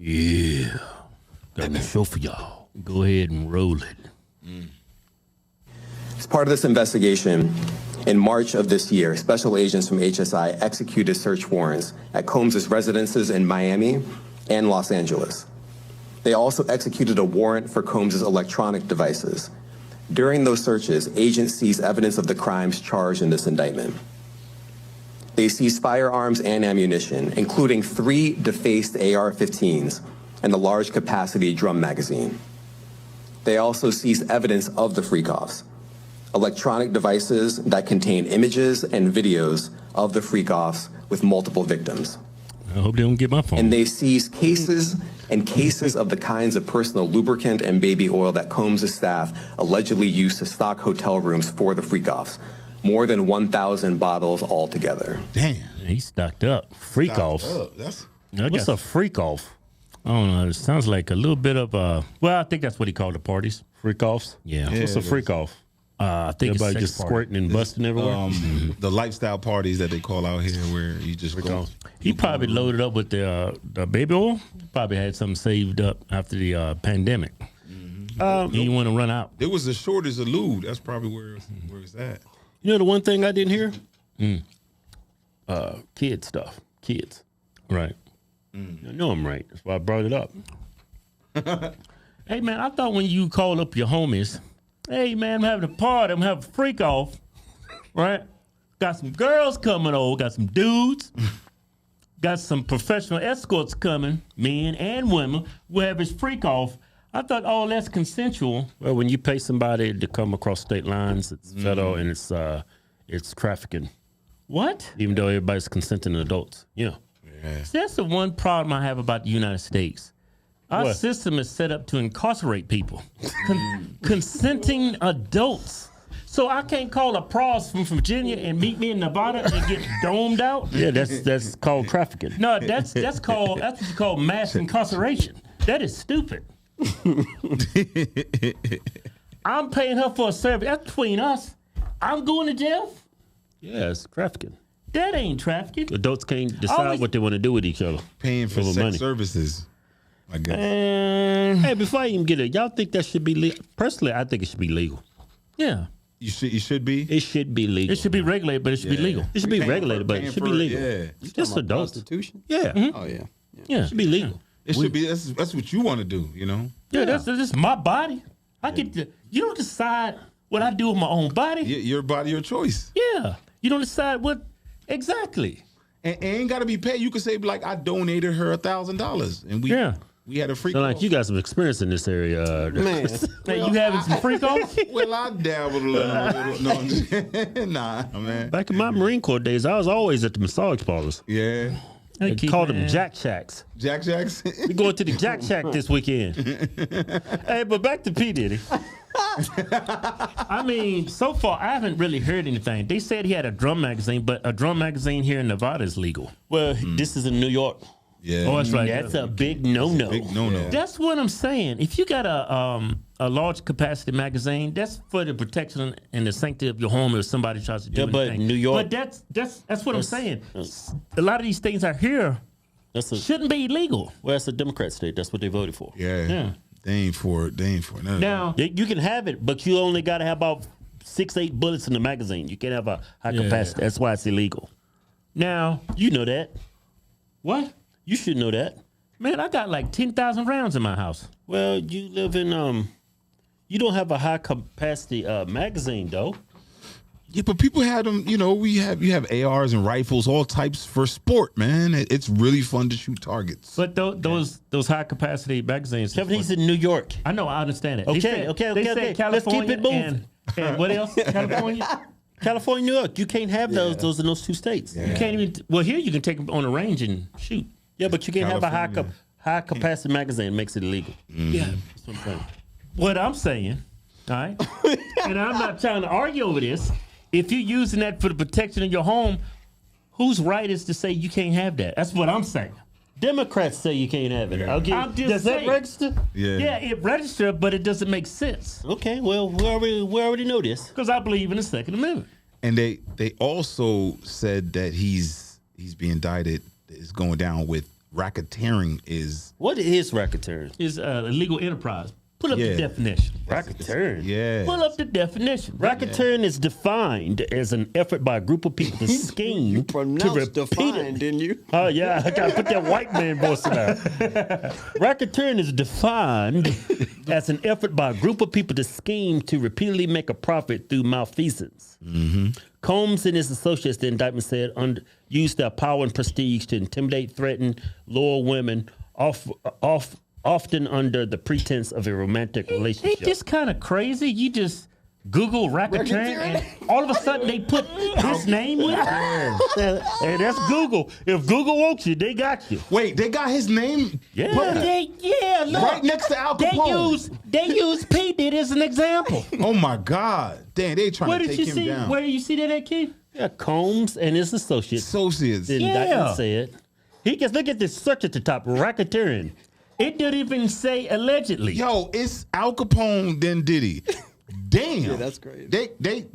Yeah. Got a show for y'all. Go ahead and roll it. As part of this investigation, in March of this year, special agents from HSI executed search warrants at Combs' residences in Miami and Los Angeles. They also executed a warrant for Combs' electronic devices. During those searches, agents seized evidence of the crimes charged in this indictment. They seized firearms and ammunition, including 3 defaced AR-15s and a large capacity drum magazine. They also seized evidence of the freak-offs, electronic devices that contain images and videos of the freak-offs with multiple victims. I hope they don't get my phone. And they seized cases and cases of the kinds of personal lubricant and baby oil that Combs' staff allegedly used to stock hotel rooms for the freak-offs. More than 1,000 bottles altogether. Damn. He's stocked up. Freak-offs. What's a freak-off? I don't know. It sounds like a little bit of well, I think that's what he called the parties. Freak-offs? Yeah. What's a freak-off? I think everybody it's just squirting and busting everywhere. The lifestyle parties that they call out here where you just go. He probably loaded up with the baby oil. Probably had something saved up after the pandemic. He didn't want to run out. There was a shortage of lube. That's probably where it's at. You know the one thing I didn't hear? Kid stuff. Kids. Right. I know I'm right. That's why I brought it up. Hey, man, I thought when you call up your homies, hey, man, I'm having a party. I'm having a freak off. Right? Got some girls coming over. Got some dudes. Got some professional escorts coming, men and women. We'll have his freak off. I thought all that's consensual. Well, when you pay somebody to come across state lines, it's federal and it's trafficking. What? Even though everybody's consenting adults. Yeah. See, that's the one problem I have about the United States. Our system is set up to incarcerate people. Consenting adults. So I can't call a pros from Virginia and meet me in Nevada and get domed out? Yeah, that's called trafficking. No, that's what you call mass incarceration. That is stupid. I'm paying her for a service. That's between us. I'm going to jail? Yeah, it's trafficking. That ain't trafficking. Adults can't decide what they want to do with each other. Paying for sex money. Services, I guess. Hey, before I even get it, y'all think that should be legal? Personally, I think it should be legal. Yeah. You should be? It should be legal. It should be regulated, but it should be legal. It should be regulated, but it should be legal. Yeah. It's just adults. Prostitution? Yeah. Oh, yeah. Yeah, it should be legal. It should be. That's what you want to do, you know? Yeah, that's my body. I get to, you don't decide what I do with my own body. Your body, your choice. Yeah. You don't decide what, exactly. And ain't got to be paid. You could say, like, I donated her $1,000. And we had a freak off. Like you got some experience in this area. Man. Hey, you having some freak off? Well, I dabbled a little. No, I'm just, nah, man. Back in my Marine Corps days, I was always at the massage parlors. Yeah. They called them Jack Shacks. Jack Shacks? We going to the Jack Shack this weekend. Hey, but back to P. Diddy. I mean, so far, I haven't really heard anything. They said he had a drum magazine, but a drum magazine here in Nevada is legal. Well, this is in New York. Yeah. Oh, that's right. That's a big no-no. Big no-no. Yeah. That's what I'm saying. If you got a large capacity magazine, that's for the protection and the sanctity of your home if somebody tries to do anything. But New York. But that's what I'm saying. A lot of these things out here shouldn't be illegal. Well, it's a Democrat state. That's what they voted for. Yeah. They ain't for it. None now, you can have it, but you only got to have about 6-8 bullets in the magazine. You can't have a high capacity. That's why it's illegal. Now, you know that. What? You should know that. Man, I got like 10,000 rounds in my house. Well, you live in, you don't have a high capacity magazine though. Yeah, but people had them, you know, you have ARs and rifles, all types for sport, man. It's really fun to shoot targets. But those high capacity magazines. Kevin, he's in New York. I know, I understand it. Okay. California. Let's keep it moving. And what else? California, New York. You can't have those in those two states. Yeah. You can't even. Well, here you can take them on a range and shoot. Yeah, but you can't have a high capacity magazine. It makes it illegal. Yeah, that's what I'm saying. What I'm saying, all right, and I'm not trying to argue over this. If you're using that for the protection of your home, whose right is to say you can't have that? That's what I'm saying. Democrats say you can't have it. Yeah. Does that register? Yeah, it registers, but it doesn't make sense. Okay, well, we already know this. Because I believe in the Second Amendment. And they also said that he's being indicted, is going down with racketeering is. What is racketeering? It's illegal enterprise. Pull up Yeah. the definition. Racketeering. Yeah. Pull up the definition. Racketeering is defined as an effort by a group of people to scheme to Pronounced defined, repeatedly. didn't you? Oh yeah, I gotta put that white man voice in there. Racketeering is defined as an effort by a group of people to scheme to repeatedly make a profit through malfeasance. Combs and his associates, the indictment said, used their power and prestige to intimidate, threaten, lure women, often under the pretense of a romantic relationship. It's just kind of crazy. You just Google racketeering, and all of a sudden they put his name with it. Hey, that's Google. If Google wants you, they got you. Wait, they got his name Yeah. Look, right next to Al they Capone. use P Diddy as an example. Oh my God! Damn, they trying Where to did take you him see? down. Where did you see that at, Keith? Yeah, Combs and his associates. Associates. The indictment said. He gets look at this search at the top. Racketeering. It didn't even say allegedly. Yo, it's Al Capone then Diddy. Damn. Yeah, that's crazy. They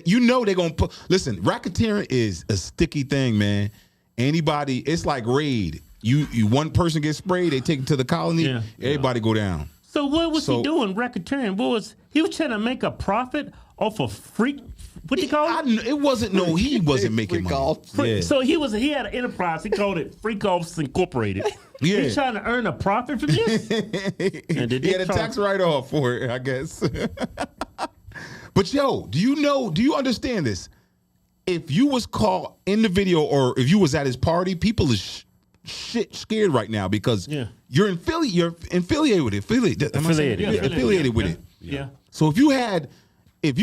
you know they're gonna put. Listen, racketeering is a sticky thing, man. Anybody, it's like raid. You one person gets sprayed, they take it to the colony. Yeah. Everybody go down. So what was So- he doing? Racketeering. He was trying to make a profit off of freak. What do you call it? It wasn't. No, he wasn't making Freak money. offs. Yeah. So he had an enterprise. He called it Freak Offs Incorporated. Yeah. He's trying to earn a profit from this. And did He they had a charge- tax write-off for it, I guess. But yo, do you understand this? If you was caught in the video or if you was at his party, people is shit scared right now because you're affiliated with it. Am I saying it? Affiliated, Yeah, yeah. affiliated with it. Yeah. So if you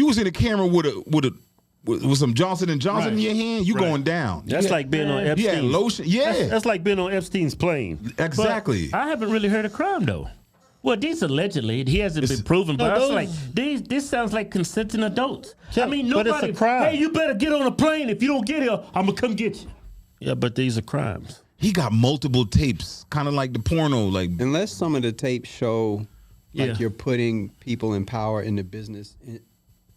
was in the camera with some Johnson and Johnson in your hand, you going down. That's like being on You had Epstein's. lotion. Yeah, That's like being on Epstein's plane. exactly. I haven't really heard a crime though. Well, these allegedly, he hasn't been proven, but I was like, this sounds like consenting adults. I mean, but nobody. it's a crime. Hey, you better get on a plane. If you don't get here, I'm gonna come get you. Yeah, but these are crimes. He got multiple tapes, kind of like the porno. Like Unless some of the tapes show like Yeah. you're putting people in power in the business, in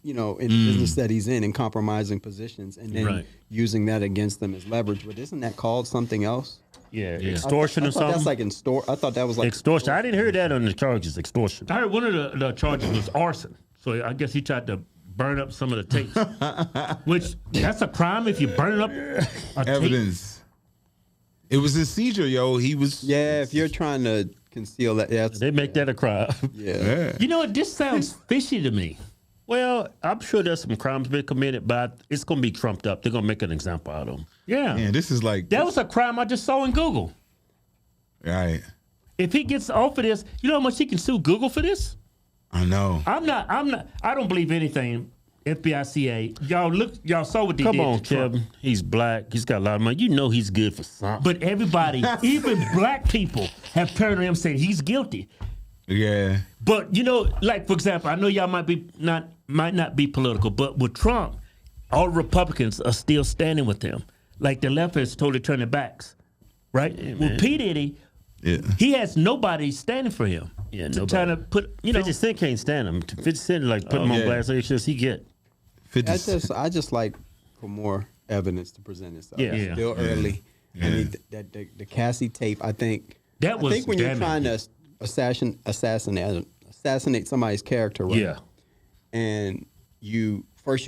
the business that he's in compromising positions and then Right. using that against them as leverage. But isn't that called something else? Yeah, extortion I or thought something. that's like I thought that was like Extortion. I didn't hear that on the charges. Extortion. I heard one of the charges was arson. So I guess he tried to burn up some of the tapes, which that's a crime if you burn up a tape. evidence. It was a seizure, yo. He was. Yeah, if you're trying to conceal that, that's They make that a crime. yeah. You know what? This sounds fishy to me. Well, I'm sure there's some crimes been committed, but it's going to be trumped up. They're going to make an example out of them. Yeah. Man, this is like. That was a crime I just saw in Google. Right. If he gets off of this, you know how much he can sue Google for this? I know. I don't believe anything. FBI, CA. Y'all saw what they Come did on, to Trump. Kevin. He's black. He's got a lot of money. You know he's good for something. But everybody, even black people, have turned to him saying he's guilty. Yeah. But like for example, I know y'all might not be political, but with Trump, all Republicans are still standing with him. Like the left has totally turned their backs, right? With P Diddy, he has nobody standing for him. Yeah, to nobody. trying to put 50 Cent can't stand him. 50 Cent like put him on yeah. blast. It's just he get. 50. I just like for more evidence to present itself. Yeah. It's still early. I mean, the Cassie tape. I think when you're trying to assassinate somebody's character, right? Yeah. And you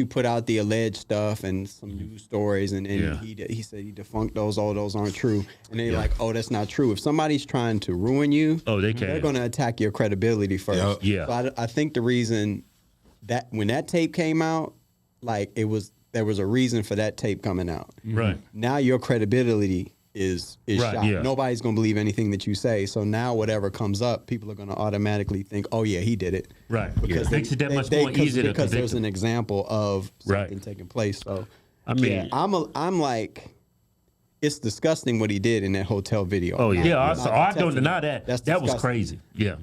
put out the alleged stuff and some news stories, and he said he defunct those. All those aren't true, and they're like, oh, that's not true. If somebody's trying to ruin you, They they're can. going to attack your credibility first. Yep. Yeah. So I think the reason that when that tape came out, like there was a reason for that tape coming out. Right. Now your credibility is Right, shot. yeah. Nobody's gonna believe anything that you say. So now whatever comes up, people are gonna automatically think, oh yeah, he did it. Right. Because Makes it that much more easy to because there's convict an example of Right. something taking place. So I mean, I'm like, it's disgusting what he did in that hotel video. Oh, yeah. Yeah, I don't contesting deny it. that. That's That was disgusting. crazy. Yeah.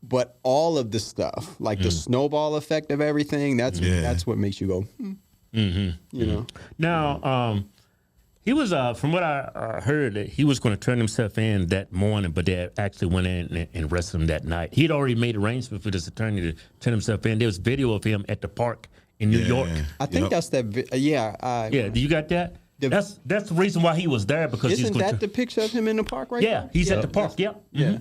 But all of the stuff, like the snowball effect of everything, that's what makes you go, you know. Now, he was from what I heard, that he was going to turn himself in that morning, but they actually went in and arrested him that night. He'd already made arrangements for this attorney to turn himself in. There was video of him at the park in New York. I think that's that. Yeah, do you got that? That's the reason why he was there, because Isn't that the picture of him in the park right Yeah, there? he's at the park. Yep. Yeah.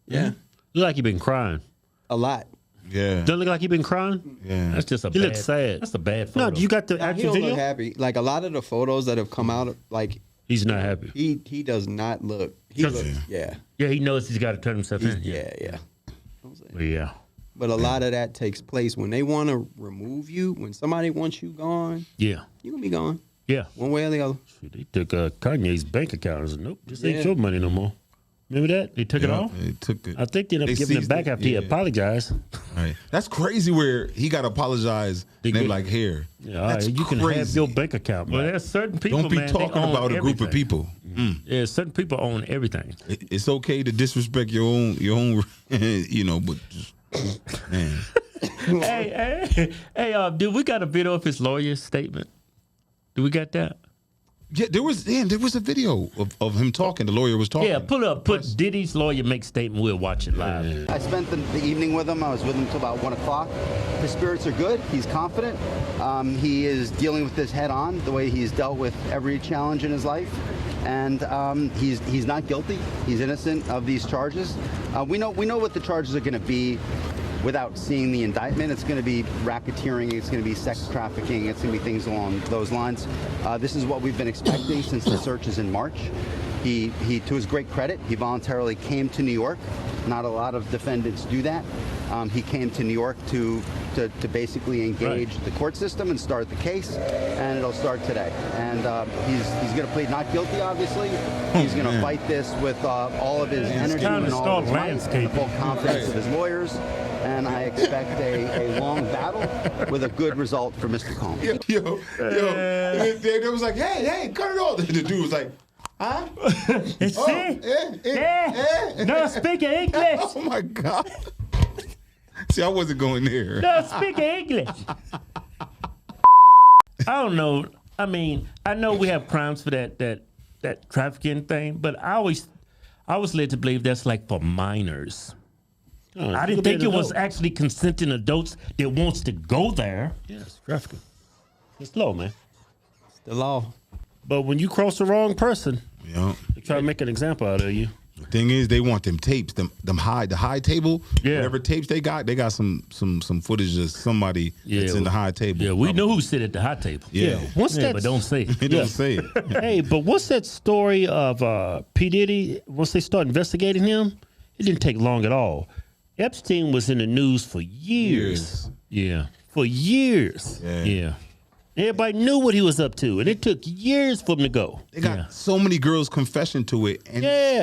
Yeah. Look like he been crying. A lot. Yeah. Doesn't look like he been crying. Yeah. That's just a He bad. looks sad. That's a bad photo. No, you got the He actual don't video. look happy. Like a lot of the photos that have come out, like He's not happy. he does not look. He looks, yeah. Yeah, he knows he's got to turn himself in. Yeah. Yeah. But a lot of that takes place when they want to remove you. When somebody wants you gone, Yeah. you gonna be gone Yeah. one way or the other. Shit, they took Kanye's bank account and said, nope, this ain't Yeah. your money no more. Remember that? They took it off? They took it. I think they ended up giving it seized back after he apologized. Right. That's crazy where he got to apologize. They And they're get- like, here. Yeah, all That's right, you can have crazy. your bank account. Well, there's certain people, Don't be man, they talking own about a group of everything. people. Yeah, certain people own everything. It's okay to disrespect your own, but just, man. hey, dude, we got a video of his lawyer's statement. Do we got that? Yeah, there was a video of him talking. The lawyer was talking. Yeah, pull up. Put Diddy's lawyer make statement. We'll watch it live. I spent the evening with him. I was with him until about 1 o'clock. His spirits are good. He's confident. He is dealing with this head on, the way he's dealt with every challenge in his life. And he's not guilty. He's innocent of these charges. We know what the charges are going to be without seeing the indictment. It's going to be racketeering. It's going to be sex trafficking. It's going to be things along those lines. This is what we've been expecting since the searches in March. He, to his great credit, he voluntarily came to New York. Not a lot of defendants do that. He came to New York to basically engage the court system and start the case, and it'll start today. And he's going to plead not guilty, obviously. He's going to fight this with all of his energy and all of his might, the full confidence of his lawyers. And I expect a long battle with a good result for Mr. Combs. Yo. They was like, hey, cut it off. The dude was like, huh? No speak English. Oh my God. See, I wasn't going there. No speak English. I don't know. I mean, I know we have crimes for that trafficking thing, but I was led to believe that's like for minors. I didn't think it was actually consenting adults that wants to go there. Yeah, it's trafficking. It's low, man. It's the law. But when you cross the wrong person, Yeah. they try to make an example out of you. The thing is, they want them tapes, the high table. Yeah. Whatever tapes they got some footage of somebody that's in the high table. Yeah, we know who sit at the high table. Yeah. Once Yeah, but don't say it. They don't say it. Hey, but what's that story of P. Diddy? Once they start investigating him, it didn't take long at all. Epstein was in the news for years. Yeah. For years. Yeah. Everybody knew what he was up to, and it took years for him to go. They got so many girls confession to it, and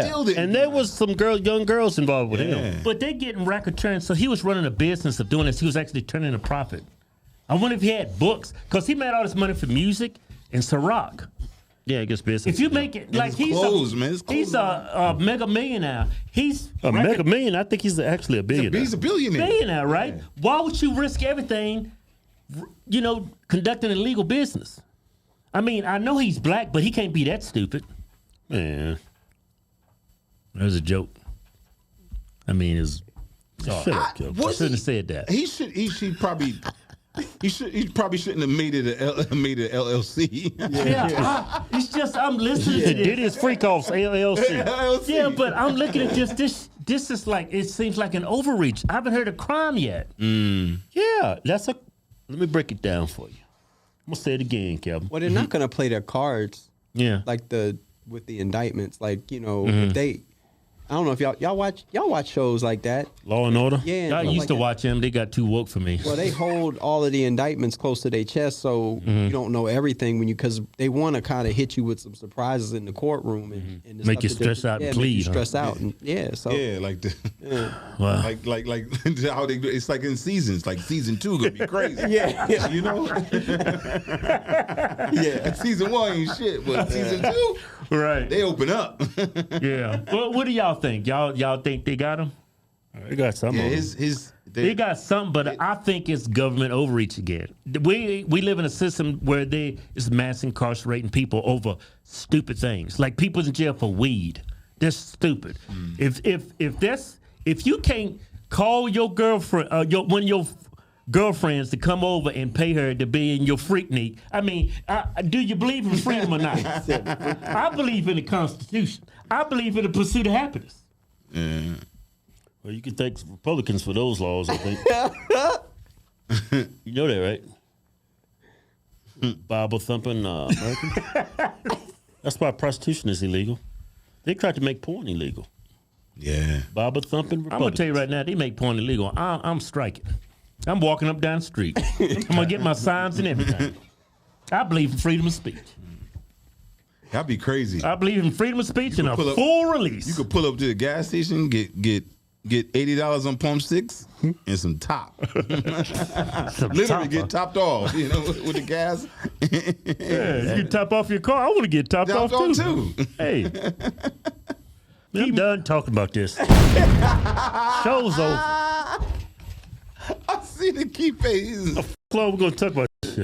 still didn't. And there was some young girls involved with him. But they getting racketeering, so he was running a business of doing this. He was actually turning a profit. I wonder if he had books, because he made all this money for music and Ciroc. Yeah, I guess business. If you make it like it's he's clothes, man. It's clothes. he's a mega millionaire. He's a mega million, I think he's actually a billionaire. He's a billionaire. millionaire, right? Why would you risk everything, conducting a legal business? I mean, I know he's black, but he can't be that stupid. Man. That was a joke. I mean, it's Shut up, Kevin. I shouldn't have said that. He probably shouldn't have made it a LLC. Yeah, it's just I'm listening to this. Diddy's Freak Offs LLC. LLC. Yeah, but I'm looking at this. This is like, it seems like an overreach. I haven't heard of crime yet. Yeah, let me break it down for you. I'm gonna say it again, Kevin. Well, they're not gonna play their cards Yeah. like with the indictments. Like if they, I don't know if y'all watch shows like that. Law and Order. Yeah, I stuff used like to that. watch them. They got too woke for me. Well, they hold all of the indictments close to their chest, so you don't know everything because they want to kind of hit you with some surprises in the courtroom and the Make stuff you that they- stress out and make plead, you huh? stress out, and so Yeah, like the, Wow. like how they do. It's like in seasons. Like season 2 gonna be crazy. yeah. You know. Yeah. Season 1 ain't shit, but season 2 Right. they open up. Yeah. Well, what do y'all think? Y'all think they got him? They got some Yeah, of them. They got something, but I think it's government overreach again. We live in a system where they is mass incarcerating people over stupid things, like people's in jail for weed. That's stupid. If you can't call your girlfriend, girlfriends to come over and pay her to be in your Freaknik. I mean, do you believe in freedom or not? I believe in the Constitution. I believe in the pursuit of happiness. Yeah. Well, you can thank Republicans for those laws, I think. You know that, right? Bible thumping Americans. That's why prostitution is illegal. They tried to make porn illegal. Yeah. Bible thumping I'm Republicans. gonna tell you right now, they make porn illegal. I'm striking. I'm walking up down the street. I'm gonna get my signs and everything. I believe in freedom of speech. That'd be crazy. I believe in freedom of speech and a pull up- full release. You could pull up to the gas station, get $80 on pump 6 and some top. Literally get topped off, you know, with the gas. Yeah, you top off your car. I want to get topped off too. Hey. I'm done talking about this. Show's over. I see the key phase. We're going to talk about